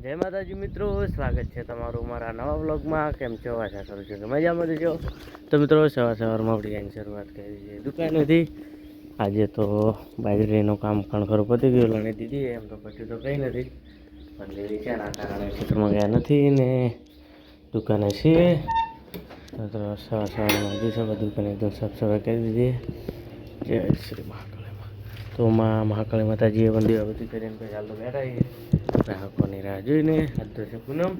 જય માતાજી મિત્રો, સ્વાગત છે તમારું મારા નવા વ્લોગમાં. કેમ છો? આશા કરું છું કે મજામાં છો. તો મિત્રો સવારમાં ઉઠી જવાની શરૂઆત કરી છે દુકાનેથી. આજે તો બાજરીનું કામ ખરું પતી ગયું, લણી દીધી. એમ તો પછી તો કંઈ નથી, પણ લેવી છે એના કારણે ખેતરમાં ગયા નથી ને દુકાને છીએ. તો સવારમાં જઈશું, દુકાને એકદમ સાફ સફાઈ કરી દીધી. જય શ્રી મહાકાળીમાં. તો મહાકાળી માતાજીએ મંદિર બધી કરીને પછી હાલ તો બેઠા છીએ ગ્રાહકોની રાહ જોઈને. આજ તો છે પૂનમ,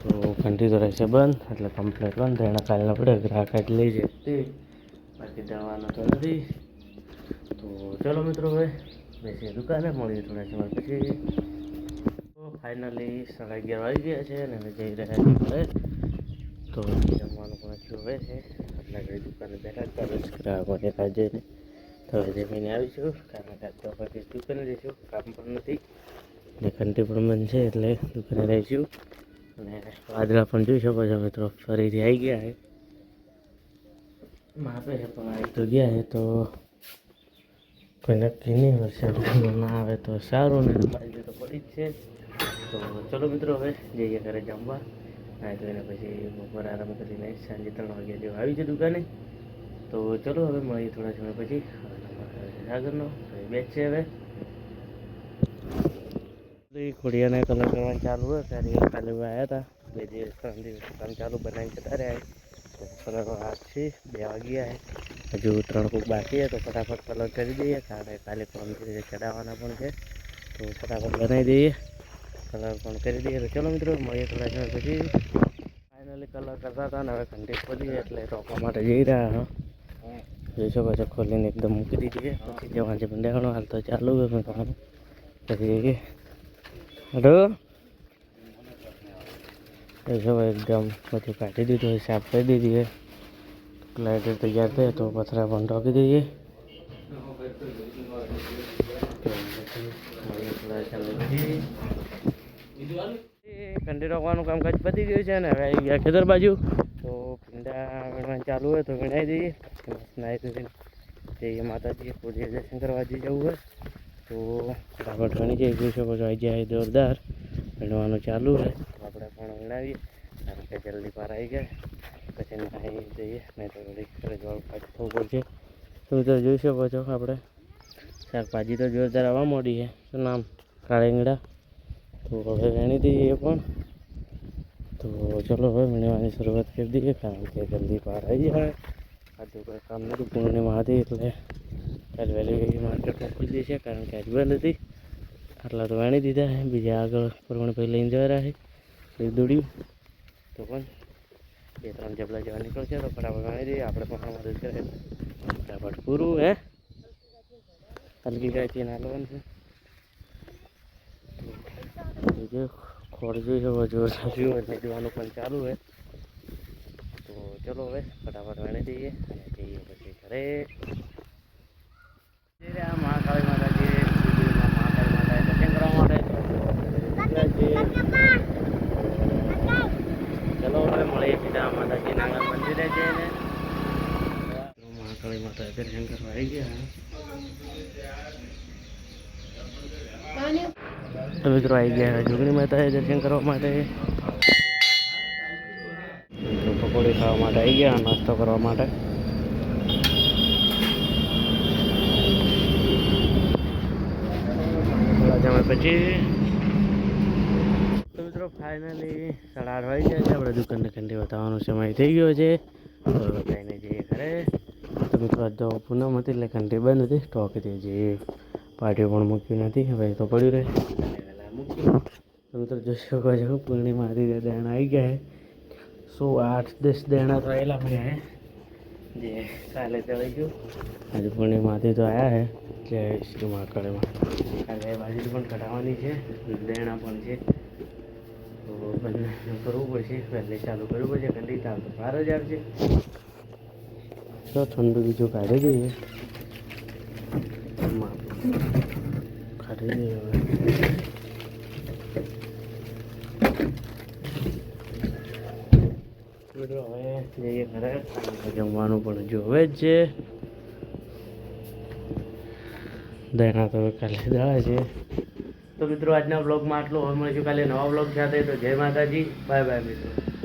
તો ઘંટી તો રહેશે બંધ, એટલે કમ્પ્લેટ બંધ. એના કારણે પડે ગ્રાહક જ લઈ જાય તે, બાકી દવાનો તો નથી. તો ચલો મિત્રો, હવે બેસીએ દુકાને, મળીએ થોડા સમય પછી. તો ફાઇનલી 11:30 વાગી ગયા છે અને હવે જઈ રહ્યા છીએ ઘરે. તો જમવાનું પણ થયું હવે છે, એટલે ઘડી દુકાને બેઠા ગ્રાહકોની રાહ જોઈને. તો હવે જમીને આવીશું, કારણ કે આજ તો પછી દુકાને જઈશું, કામ પણ નથી ને ઘંટી પણ બંધ છે, એટલે દુકાને રહીશું. અને વાદળા પણ જોઈ શકો છો મિત્રો, ફરીથી આવી ગયા છે. માપે છે પણ આવી તો ગયા છે, તો કોઈ નક્કી નહીં. વરસાદ ના આવે તો સારું, ને બાજુ તો પડી જ છે. તો ચલો મિત્રો, હવે જઈએ ઘરે જમવા. ના તો એને પછી બપોર આરામ કરીને સાંજે 3 વાગ્યા જેવું આવી છે દુકાને. તો ચલો હવે મળીએ થોડા સમય પછી. આગળનો બેચ છે હવે ખોડિયાને કલર કરવાનું ચાલુ હોય. ત્યારે કાલે આવ્યા હતા, 2 દિવસ 3 દિવસ કામ ચાલુ બનાવીને જતા રહ્યા. કલર હાથ છે, 2 વાગ્યા હજુ 3 કૂક બાકી છે, તો ફટાફટ કલર કરી દઈએ. કારણ કે કાલે પણ ચડાવવાના પણ છે, તો ફટાફટ બનાવી દઈએ, કલર પણ કરી દઈએ. તો ચલો મિત્રો, મળીએ થોડા સમય પછી. ફાઇનલી કલર કરતા હતા ને હવે ઘંટી ખોલી, એટલે રોકવા માટે જઈ રહ્યા હા. જોઈ શકો છો, ખોલીને એકદમ મૂકી દીધી છે. પછી જવાનું છે બંધાવાનું, હાલ તો ચાલુ હોય પણ તમારું પછી જઈએ. હલો, એકદમ બધું કાઢી દીધું હોય, સાફ કરી દીધી હોય. લાઇટર તૈયાર થાય તો પથરા પણ ઢોકી દઈએ. કંડી રોકવાનું કામકાજ પતી ગયું છે ને હવે આવી ગયા ખેતર બાજુ. તો ભીંડા વીણવાનું ચાલુ હોય તો વીણાઈ દઈએ. જઈએ માતાજી પૂજે દર્શન કરવા જવું હોય તો ફટાફટ વીણી જઈએ. જોઈ શકો છો આવી જાય જોરદાર વીણવાનું ચાલુ છે. આપણે પણ વીણાવીએ, કારણ કે જલ્દી પાર આવી ગયા પછી નાહી જઈએ, નહીં તો ઘરે જવાનું પાછું થવું પડશે. તો મિત્રો જોઈ શકો છો, આપણે શાકભાજી તો જોરદાર આવવા માંડી છે. શું નામ? કાળીંગડા. તો હવે વીણી દઈએ એ પણ. તો ચલો હવે વીણવાની શરૂઆત કરી દઈએ, કારણ કે જલ્દી પાર આવી જાય. આજુ કોઈ કામ નથી, પૂર્ણિમા હતી એટલે કાલે વહેલી માર્કેટમાં ખુલી જશે, કારણ કે આજ બંધ હતી. આટલા તો વીણી દીધા છે, બીજા આગળ પ્રમાણે પછી લઈને જવા રહ્યા છે દોડ્યું તો પણ 2-3 જબલા જેવા નીકળશે. તો ફટાફટ વીણી દઈએ, આપણે પણ મદદ કરે ફટાફટ પૂરું. હલકી ગાયથી નાલવાનું છે. બીજું ખોળ જોઈ શકો છો, એટલે જોવાનું પણ ચાલુ હોય. તો ચલો હવે ફટાફટ વીણી દઈએ અને જઈએ પછી ઘરે. મહાકાળી માતાજી, મહાકાળી માતાએ દર્શન કરવા માટે. ચલો હવે મળીએ સીધા માતાજીના મંદિરે જઈને. મહાકાળી માતાએ દર્શન કરવા આવી ગયા. તો મિત્રો આવી ગયા જોગણી માતાએ દર્શન કરવા માટે. તો પકોડી ખાવા માટે આવી ગયા, નાસ્તો કરવા માટે. થોડા સમય પછી તો મિત્રો ફાઇનલી 8:30 વાગી ગયા છે. આપણે દુકાનને ઘંટી બતાવવાનો સમય થઈ ગયો છે. તો લઈને જઈએ ઘરે. તો મિત્રો આજ તો પૂનમ હતી એટલે ઘંટી બંધ હતી, ટોકી દે જે પાટીઓ પણ મૂક્યું નથી, હવે તો પડ્યું રહે. તો મિત્રો જોઈ શકો છો, પૂર્ણિમા હતી, દેણા આવી ગયા છે. 8-10 દેણા તો આવેલા પડ્યા છે, જે કાલે ચડાવી ગયું. આજે પૂર્ણિમા હતી તો આવ્યા છે. જય શ્રી મહાકાળીમાં. કાલે બાજુ પણ કઢાવવાની છે, દેણા પણ છે, તો બંને કરવું પડશે. પહેલે ચાલુ કરવું પડશે ઘંટી, તાર તો બહાર જ આવશે. તો ઠંડુ બીજું કાઢી દઈએ, કાઢી દઈએ હવે. મિત્રો હવે જઈએ ઘરે, જમવાનું પણ જોવે જ છે. દેણા તો કાલે દળા છે, તો મિત્રો આજના વ્લોગમાં આટલું. હવે મળીશું કાલે નવા વ્લોગ સાથે. તો જય માતાજી, બાય બાય મિત્રો.